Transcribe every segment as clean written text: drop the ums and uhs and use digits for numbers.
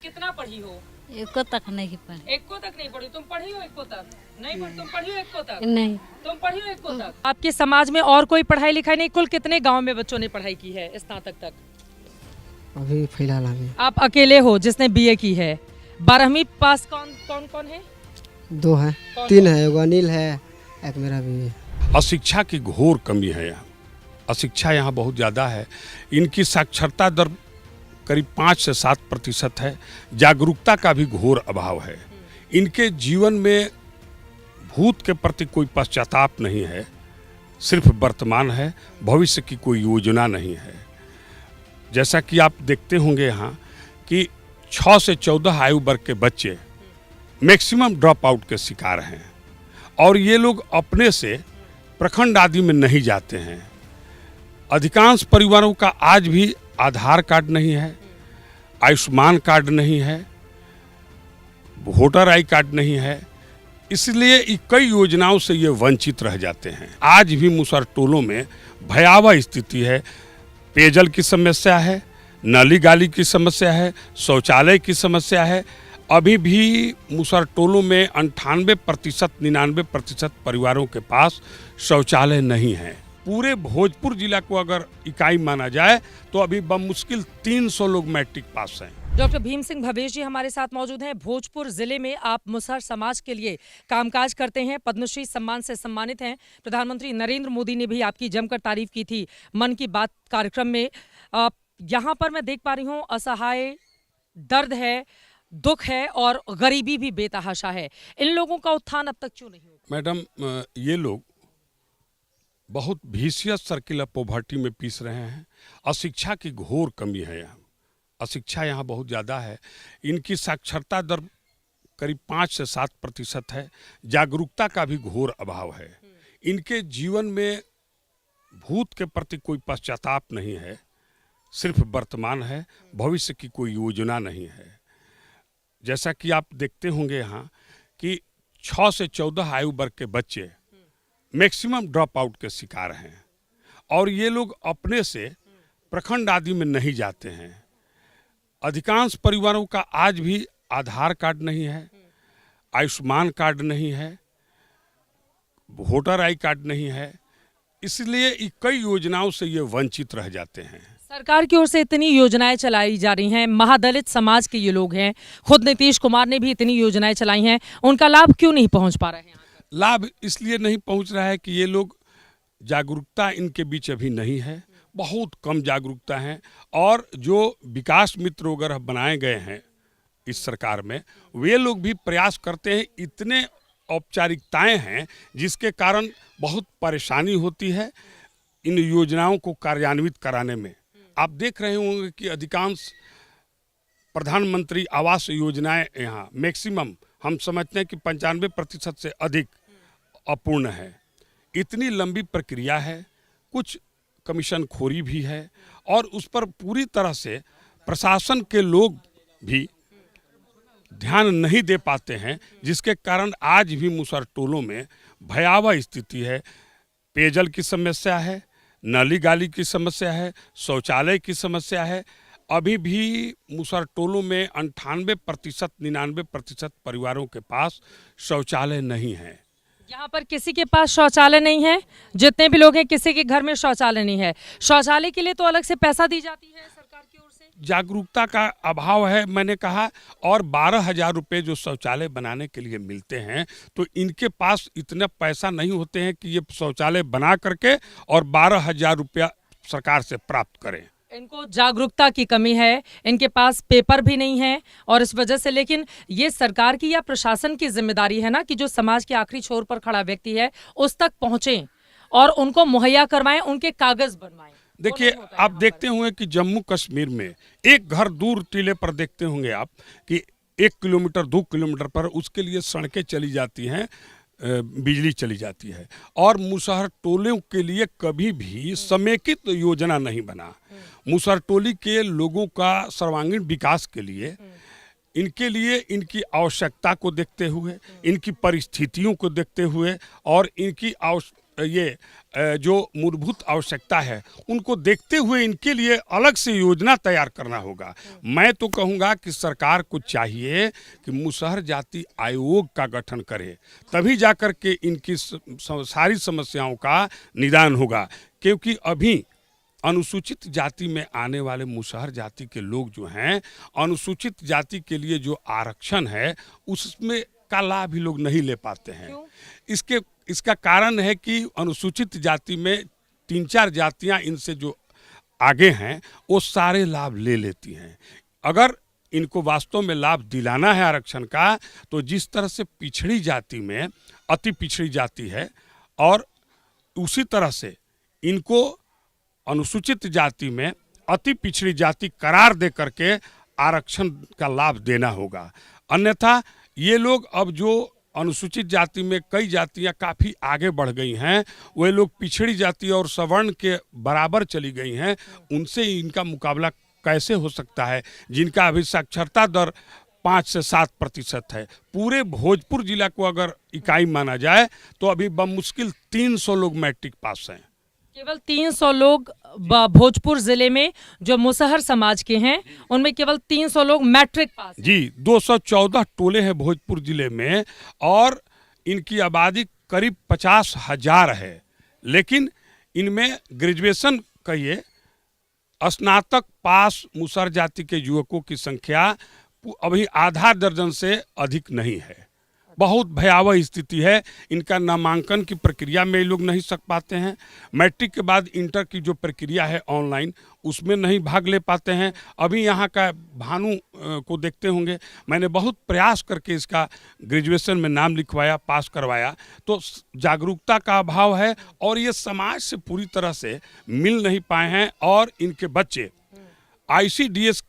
कितना पढ़ी हो? एको तक नहीं पढ़ी। एको तक नहीं पढ़ी। तुम पढ़ी हो एको तक? नहीं पढ़ी। तुम पढ़ी हो एको तक? नहीं। तुम पढ़ी हो एको तक? आपके समाज में और कोई पढ़ाई लिखाई नहीं? कुल कितने गांव में बच्चों ने पढ़ाई की है स्नातक तक? अभी फिलहाल अभी आप अकेले हो जिसने बीए की है। 12वीं पास कौन कौन है? 2 है, 3 है, एगो अनिल है, एक मेरा भी है। अशिक्षा की घोर कमी है यहाँ। अशिक्षा यहाँ बहुत ज़्यादा है। इनकी साक्षरता दर करीब 5 से 7% है। जागरूकता का भी घोर अभाव है। इनके जीवन में भूत के प्रति कोई पश्चाताप नहीं है, सिर्फ वर्तमान है, भविष्य की कोई योजना नहीं है। जैसा कि आप देखते होंगे यहाँ कि 6 से 14 आयु वर्ग के बच्चे मैक्सिमम ड्रॉप आउट के शिकार हैं और ये लोग अपने से प्रखंड आदि में नहीं जाते हैं। अधिकांश परिवारों का आज भी आधार कार्ड नहीं है, आयुष्मान कार्ड नहीं है, वोटर आई कार्ड नहीं है, इसलिए कई योजनाओं से ये वंचित रह जाते हैं। आज भी मुसहर टोलों में भयावह स्थिति है। पेयजल की समस्या है, नाली गाली की समस्या है, शौचालय की समस्या है। अभी भी मुसहर टोलों में 98% 99% परिवारों के पास शौचालय नहीं है। पूरे भोजपुर जिला को अगर इकाई माना जाए तो अभी बमुश्किल 300 लोग मैट्रिक पास हैं। डॉक्टर भीम सिंह भवेश जी हमारे साथ मौजूद हैं। भोजपुर जिले में आप मुसहर समाज के लिए कामकाज करते हैं, पद्मश्री सम्मान से सम्मानित हैं। प्रधानमंत्री नरेंद्र मोदी ने भी आपकी जमकर तारीफ की थी मन की बात कार्यक्रम में। यहाँ पर मैं देख पा रही हूँ असहाय, दर्द है, दुख है और गरीबी भी बेतहाशा है। इन लोगों का उत्थान अब तक क्यों नहीं हुआ? मैडम, ये लोग बहुत विशियस सर्किल ऑफ पॉवर्टी में पीस रहे हैं। अशिक्षा की घोर कमी है यहाँ। अशिक्षा यहाँ बहुत ज़्यादा है। इनकी साक्षरता दर करीब 5 से 7% है। जागरूकता का भी घोर अभाव है। इनके जीवन में भूत के प्रति कोई पश्चाताप नहीं है, सिर्फ वर्तमान है, भविष्य की कोई योजना नहीं है। जैसा कि आप देखते होंगे यहाँ कि 6 से 14 आयु वर्ग के बच्चे मैक्सिमम ड्रॉप आउट के शिकार हैं और ये लोग अपने से प्रखंड आदि में नहीं जाते हैं। अधिकांश परिवारों का आज भी आधार कार्ड नहीं है, आयुष्मान कार्ड नहीं है, वोटर आई कार्ड नहीं है, इसलिए कई योजनाओं से ये वंचित रह जाते हैं। सरकार की ओर से इतनी योजनाएं चलाई जा रही हैं, महादलित समाज के ये लोग हैं, खुद नीतीश कुमार ने भी इतनी योजनाएं चलाई हैं, उनका लाभ क्यों नहीं पहुंच पा रहे हैं? लाभ इसलिए नहीं पहुंच रहा है कि ये लोग, जागरूकता इनके बीच अभी नहीं है, बहुत कम जागरूकता है। और जो विकास मित्र वगैरह बनाए गए हैं इस सरकार में, वे लोग भी प्रयास करते हैं। इतने औपचारिकताएं हैं जिसके कारण बहुत परेशानी होती है इन योजनाओं को कार्यान्वित कराने में। आप देख रहे होंगे कि अधिकांश प्रधानमंत्री आवास योजनाएं यहाँ मैक्सिमम हम समझते हैं कि 95% से अधिक अपूर्ण है। इतनी लंबी प्रक्रिया है, कुछ कमीशन खोरी भी है और उस पर पूरी तरह से प्रशासन के लोग भी ध्यान नहीं दे पाते हैं, जिसके कारण आज भी मुसहर टोलों में भयावह स्थिति है। पेयजल की समस्या है, नाली गाली की समस्या है, शौचालय की समस्या है। अभी भी मुसहर टोलों में 98% 99% परिवारों के पास शौचालय नहीं है। यहाँ पर किसी के पास शौचालय नहीं है, जितने भी लोग हैं किसी के घर में शौचालय नहीं है। शौचालय के लिए तो अलग से पैसा दी जाती है सरकार की ओर से। जागरूकता का अभाव है, मैंने कहा। और 12,000 रुपये जो शौचालय बनाने के लिए मिलते हैं, तो इनके पास इतना पैसा नहीं होते हैं कि ये शौचालय बना करके और 12,000 रुपया सरकार से प्राप्त करें। इनको जागरूकता की कमी है, इनके पास पेपर भी नहीं है और इस वजह से, लेकिन ये सरकार की या प्रशासन की जिम्मेदारी है ना कि जो समाज के आखिरी छोर पर खड़ा व्यक्ति है उस तक पहुंचे और उनको मुहैया करवाएं, उनके कागज बनवाएं। देखिए, आप देखते होंगे कि जम्मू कश्मीर में एक घर दूर टीले पर देखते होंगे आप कि 1 किलोमीटर 2 किलोमीटर पर उसके लिए सड़कें चली जाती हैं, बिजली चली जाती है। और मुसहर टोलों के लिए कभी भी समेकित योजना नहीं बना। मुसहर टोली के लोगों का सर्वांगीण विकास के लिए, इनके लिए इनकी आवश्यकता को देखते हुए, इनकी परिस्थितियों को देखते हुए और इनकी ये जो मूलभूत आवश्यकता है उनको देखते हुए इनके लिए अलग से योजना तैयार करना होगा। मैं तो कहूँगा कि सरकार को चाहिए कि मुसहर जाति आयोग का गठन करे, तभी जाकर के इनकी सारी समस्याओं का निदान होगा। क्योंकि अभी अनुसूचित जाति में आने वाले मुसहर जाति के लोग जो हैं, अनुसूचित जाति के लिए जो आरक्षण है उसमें का लाभ भी लोग नहीं ले पाते हैं। इसका कारण है कि अनुसूचित जाति में 3-4 जातियां इनसे जो आगे हैं वो सारे लाभ ले लेती हैं। अगर इनको वास्तव में लाभ दिलाना है आरक्षण का, तो जिस तरह से पिछड़ी जाति में अति पिछड़ी जाति है और उसी तरह से इनको अनुसूचित जाति में अति पिछड़ी जाति करार दे करके आरक्षण का लाभ देना होगा। अन्यथा ये लोग अब जो अनुसूचित जाति में कई जातियां काफ़ी आगे बढ़ गई हैं, वे लोग पिछड़ी जाति और सवर्ण के बराबर चली गई हैं, उनसे इनका मुकाबला कैसे हो सकता है जिनका अभी साक्षरता दर 5 से 7% है। पूरे भोजपुर जिला को अगर इकाई माना जाए तो अभी बमुश्किल 300 लोग मैट्रिक पास हैं। केवल 300 लोग भोजपुर जिले में जो मुसहर समाज के हैं उनमें केवल 300 लोग मैट्रिक पास हैं। जी, 214 टोले हैं भोजपुर जिले में और इनकी आबादी करीब 50,000 है, लेकिन इनमें ग्रेजुएशन कहिए स्नातक पास मुसहर जाति के युवकों की संख्या अभी आधा दर्जन से अधिक नहीं है। बहुत भयावह स्थिति है। इनका नामांकन की प्रक्रिया में ये लोग नहीं सक पाते हैं। मैट्रिक के बाद इंटर की जो प्रक्रिया है ऑनलाइन, उसमें नहीं भाग ले पाते हैं। अभी यहाँ का भानु को देखते होंगे, मैंने बहुत प्रयास करके इसका ग्रेजुएशन में नाम लिखवाया, पास करवाया, तो जागरूकता का अभाव है और ये समाज से पूरी तरह से मिल नहीं पाए हैं। और इनके बच्चे ICDS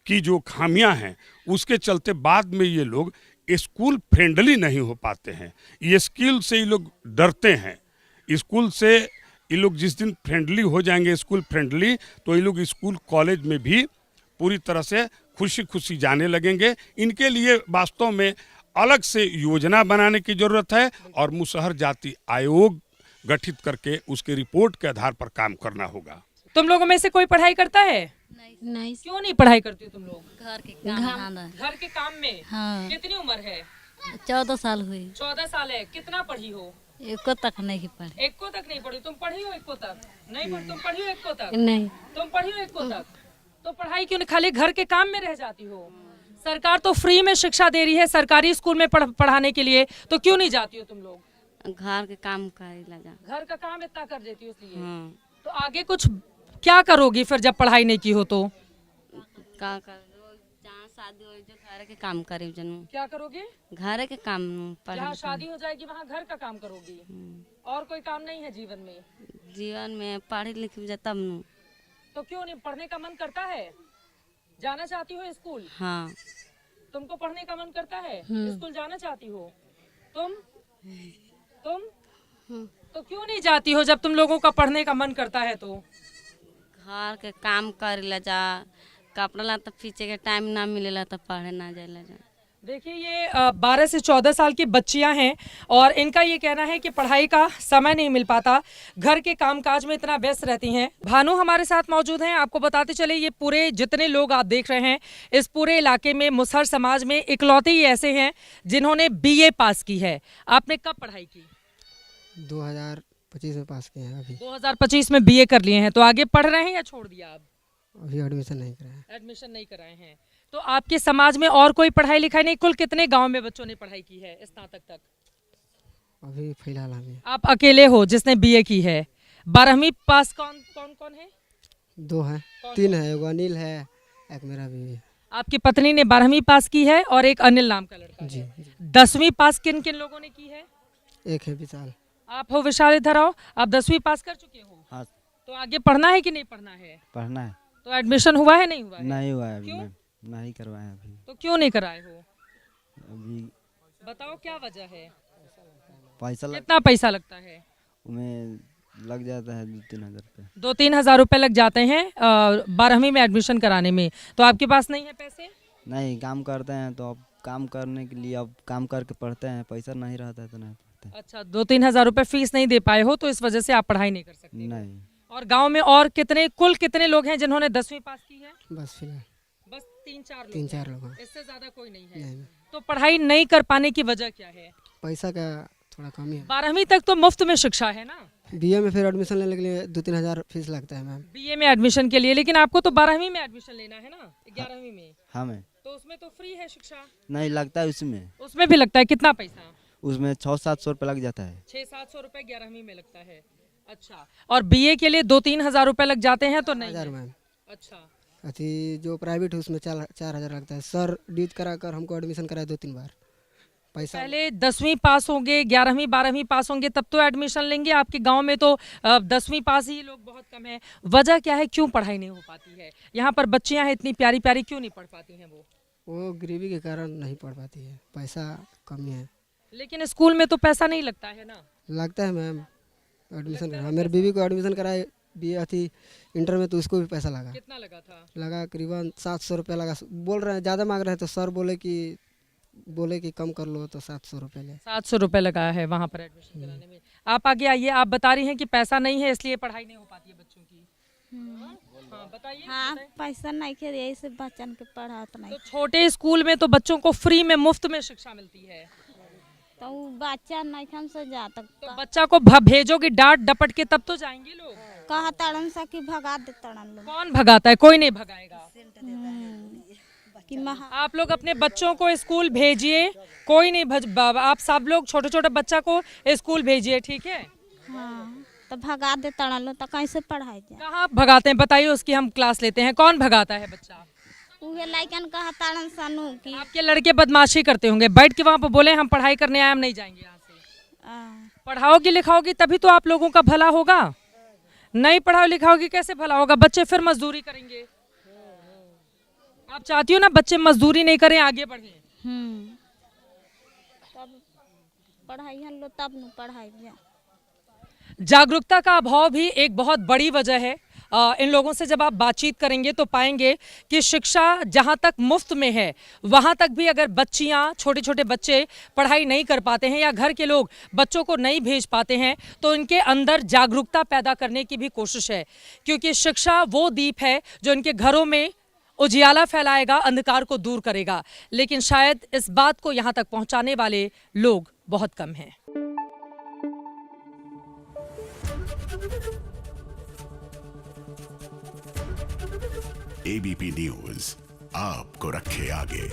की जो खामियां हैं उसके चलते बाद में ये लोग स्कूल फ्रेंडली नहीं हो पाते हैं। ये स्किल से ये लोग डरते हैं। स्कूल से ये लोग जिस दिन फ्रेंडली हो जाएंगे, स्कूल फ्रेंडली, तो ये लोग स्कूल कॉलेज में भी पूरी तरह से खुशी खुशी जाने लगेंगे। इनके लिए वास्तव में अलग से योजना बनाने की जरूरत है और मुसहर जाति आयोग गठित करके उसके रिपोर्ट के आधार पर काम करना होगा। तुम लोगों में से कोई पढ़ाई करता है? नहीं। क्यों नहीं पढ़ाई करती हो तुम लोग? घर के काम घर के काम में? हाँ। कितनी उम्र है? 14 साल हुई। 14 साल है। कितना पढ़ी हो? एको तक नहीं पढ़ी। एको तक नहीं पढ़ी? तुम पढ़ी हो एको तक? नहीं पढ़ी। तुम पढ़ी हो एको तक? नहीं। तुम पढ़ी हो एको तक? तो पढ़ाई क्यों नहीं? खाली घर के काम में रह जाती हो? सरकार तो फ्री में शिक्षा दे रही है सरकारी स्कूल में पढ़ाने के लिए, तो क्यों नहीं जाती हो तुम लोग? घर के काम कर घर का काम इतना कर देती हो इसलिए। हाँ। तो आगे कुछ क्या करोगी फिर जब पढ़ाई नहीं की हो तो? का कर जहाँ शादी हो जो घर के काम करे जनू। क्या करोगे? घर के काम जहाँ शादी हो जाएगी वहाँ घर का काम करोगी? और कोई काम नहीं है जीवन में? जीवन में पढ़े लिखे जा तब नू। तो क्यों नहीं? पढ़ने का मन करता है? जाना चाहती हो स्कूल? हाँ। तुमको पढ़ने का मन करता है? स्कूल जाना चाहती हो? तुम तो क्यों नहीं जाती हो जब तुम लोगों का पढ़ने का मन करता है? तो घर के काम कर ला जा, कपड़ा ला तो पीछे के टाइम ना मिलेला तो पढ़े ना जाए जा। देखिए ये 12 से 14 साल की बच्चियां हैं और इनका ये कहना है कि पढ़ाई का समय नहीं मिल पाता, घर के कामकाज में इतना व्यस्त रहती हैं। भानु हमारे साथ मौजूद हैं। आपको बताते चले ये पूरे जितने लोग आप देख रहे हैं इस पूरे इलाके में मुसहर समाज में इकलौते ही ऐसे हैं जिन्होंने BA पास की है। आपने कब पढ़ाई की? 2025 में पास किए हैं। अभी 2025 में BA कर लिए हैं। तो आगे पढ़ रहे हैं या छोड़ दिया? आप अभी एडमिशन नहीं कराया। एडमिशन नहीं कराए हैं। तो आपके समाज में और कोई पढ़ाई लिखाई नहीं? कुल कितने गांव में बच्चों ने पढ़ाई की है स्नातक तक? अभी फिलहाल हमें आप अकेले हो जिसने BA की है। 12वीं पास कौन है? 2 हैं। 3 है, एगो अनिल है, एक मेरा भी। आपकी पत्नी ने 12वीं पास की है और एक अनिल नाम का लड़का जी। है। 10वीं पास किन किन लोगों ने की है? एक है विशाल। आप हो विशाल, इधर आओ। आप 10वीं पास कर चुके हो? हाँ। तो आगे पढ़ना है कि नहीं पढ़ना है? पढ़ना है। तो एडमिशन हुआ है नहीं हुआ है? नहीं हुआ है अभी। क्यों? नहीं करवाए अभी। तो क्यों नहीं कराए हो? अभी बताओ क्या वजह है? पैसा कितना पैसा लगता है? में लग जाता है 2-3 हज़ार रुपये। 2-3 हज़ार रुपये लग जाते हैं 12वीं में एडमिशन कराने में। तो आपके पास नहीं है पैसे? नहीं, काम करते हैं तो अब काम करने के लिए अब काम करके पढ़ते हैं, पैसा नहीं रहता है तो नहीं पढ़ते। पाते। अच्छा, 2-3 हजार रुपए फीस नहीं दे पाए हो तो इस वजह से आप पढ़ाई नहीं कर सकते। नहीं, और गांव में और कुल कितने लोग हैं जिन्होंने 10वीं पास की है? बस फिलहाल बस 3-4 लोग 3-4 लोग हैं। इससे ज्यादा कोई नहीं है। नहीं, तो पढ़ाई नहीं कर पाने की वजह क्या है? पैसा का थोड़ा कमी है। 12वीं तक तो मुफ्त में शिक्षा है ना? बीए में फिर एडमिशन लेने के लिए 2-3 हजार फीस लगता है मैम। बीए में एडमिशन के लिए, लेकिन आपको तो 12वीं में एडमिशन लेना है ना, 11वीं में, हमें तो उसमें तो फ्री है शिक्षा। नहीं लगता है उसमें। उसमें भी लगता है, कितना पैसा? उसमें 600-700 रुपये लग जाता है। 600-700 रुपए 11वीं में लगता है। अच्छा, और बीए के लिए 2-3 हजार रुपए लग जाते हैं तो नहीं हजार है? मैम। अच्छा, अथी जो प्राइवेट है उसमें 4 हजार लगता है। सर ड्यूट करा कर हमको एडमिशन कराया 2-3 बार। पैसा पहले 10वीं पास होंगे, 11वीं 12वीं पास होंगे तब तो एडमिशन लेंगे। आपके गांव में तो 10वीं पास ही लोग बहुत कम है। वजह क्या है, क्यों पढ़ाई नहीं हो पाती है? यहाँ पर बच्चियां हैं इतनी प्यारी प्यारी, क्यों नहीं पढ़ पाती हैं वो? गरीबी के कारण नहीं पढ़ पाती है, पैसा कमी है। लेकिन स्कूल में तो पैसा नहीं लगता है ना? लगता है मैम एडमिशन करा। मेरी बीवी को एडमिशन कराए बीए अथी इंटर में, तो उसको भी पैसा लगा। कितना लगा था? लगा करीबन 700 रुपये लगा। बोल रहे हैं ज़्यादा मांग रहे हैं तो सर बोले कि कम कर लो, तो 700 रुपये ले। 700 रुपए लगाया है वहाँ पर एडमिशन कराने में। आप आगे आइए, आप बता रही हैं कि पैसा नहीं है इसलिए पढ़ाई नहीं हो पाती है बच्चों की। हाँ, बताइए। हाँ, पैसा नहीं खे, यही से बच्चन के पढ़ात नहीं। तो छोटे स्कूल में तो बच्चों को फ्री में मुफ्त में शिक्षा मिलती है, तो उ बच्चा नहीं खन से जाता, तो बच्चा को भेजोगे डांट डपट के तब तो जाएंगे लोग। कहा तड़न सा कि भगा दे तड़न लोग। कौन भगाता है? कोई नहीं भगाएगा। कि महा आप लोग अपने बच्चों को स्कूल भेजिए, कोई नहीं आप सब लोग छोटे छोटे बच्चा को स्कूल भेजिए, ठीक है? हाँ, तो भगा दे तड़न लोग, तो कैसे पढ़ाई जाए? कहाँ भगाते हैं बताइए, उसकी हम क्लास लेते हैं। कौन भगाता है बच्चा? उहे लाइकन कहा तड़न सनु कि आपके लड़के बदमाशी करते होंगे, बैठ के वहाँ पर बोले हम पढ़ाई करने आए, हम नहीं जाएंगे यहाँ से। पढ़ाओगी लिखाओगी तभी तो आप लोगों का भला होगा। नहीं पढ़ाओ लिखाओगी कैसे भला होगा? बच्चे फिर मजदूरी करेंगे। आप चाहती हो ना बच्चे मजदूरी नहीं करें, आगे बढ़े। तब पढ़ाई हम लोग तब न पढ़ाई जाए। जागरूकता का अभाव भी एक बहुत बड़ी वजह है। इन लोगों से जब आप बातचीत करेंगे तो पाएंगे कि शिक्षा जहां तक मुफ्त में है वहां तक भी अगर बच्चियां, छोटे छोटे बच्चे पढ़ाई नहीं कर पाते हैं या घर के लोग बच्चों को नहीं भेज पाते हैं तो इनके अंदर जागरूकता पैदा करने की भी कोशिश है, क्योंकि शिक्षा वो दीप है जो इनके घरों में उजियाला फैलाएगा, अंधकार को दूर करेगा। लेकिन शायद इस बात को यहां तक पहुंचाने वाले लोग बहुत कम हैं। एबीपी न्यूज आपको रखे आगे।